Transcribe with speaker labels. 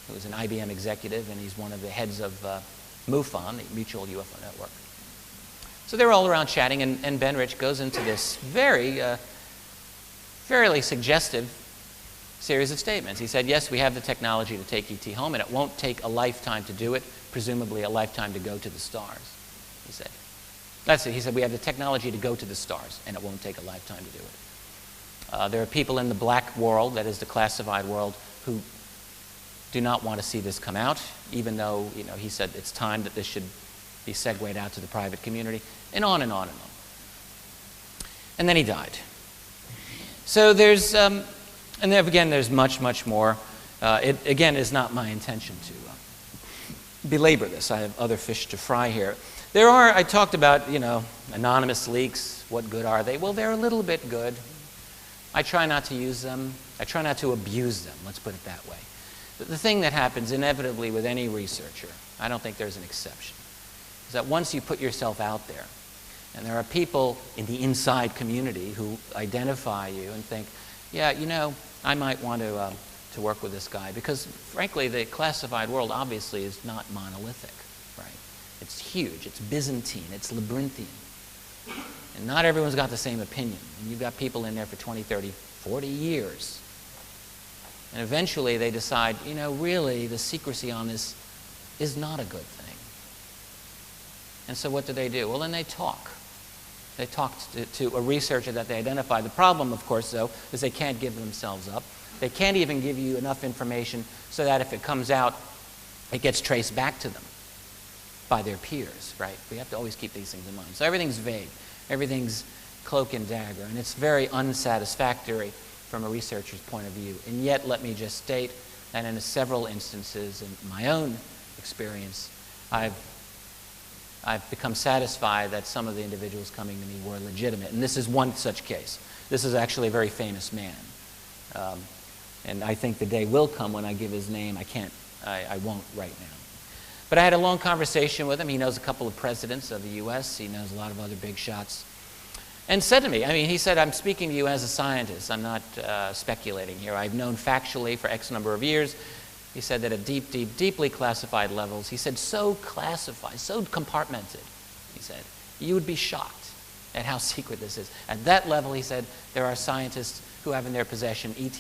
Speaker 1: who's an IBM executive, and he's one of the heads of MUFON, the Mutual UFO Network. So they're all around chatting, and Ben Rich goes into this fairly suggestive series of statements. He said, yes, we have the technology to take ET home, and it won't take a lifetime to do it, presumably a lifetime to go to the stars, he said. That's it. He said, we have the technology to go to the stars, and it won't take a lifetime to do it. There are people in the black world, that is the classified world, who do not want to see this come out, even though, he said it's time that this should be segued out to the private community, and on and on and on. And then he died. So there's, and then again, there's much, much more. It, again, is not my intention to belabor this. I have other fish to fry here. There are, I talked about, anonymous leaks. What good are they? Well, they're a little bit good. I try not to use them. I try not to abuse them, let's put it that way. The thing that happens inevitably with any researcher, I don't think there's an exception, is that once you put yourself out there, and there are people in the inside community who identify you and think, yeah, I might want to work with this guy, because frankly, the classified world obviously is not monolithic, right? It's huge, it's Byzantine, it's labyrinthian. And not everyone's got the same opinion. And you've got people in there for 20, 30, 40 years. And eventually they decide, really the secrecy on this is not a good thing. And so what do? Well, then they talk. They talk to a researcher that they identify. The problem, of course, though, is they can't give themselves up. They can't even give you enough information so that if it comes out, it gets traced back to them by their peers, right? We have to always keep these things in mind. So everything's vague. Everything's cloak and dagger. And it's very unsatisfactory from a researcher's point of view. And yet, let me just state that in several instances, in my own experience, I've become satisfied that some of the individuals coming to me were legitimate. And this is one such case. This is actually a very famous man. And I think the day will come when I give his name. I won't right now. But I had a long conversation with him. He knows a couple of presidents of the U.S. He knows a lot of other big shots. And said to me, he said, I'm speaking to you as a scientist. I'm not speculating here. I've known factually for X number of years. He said that at deeply classified levels, he said, so classified, so compartmented, he said, you would be shocked at how secret this is. At that level, he said, there are scientists who have in their possession ET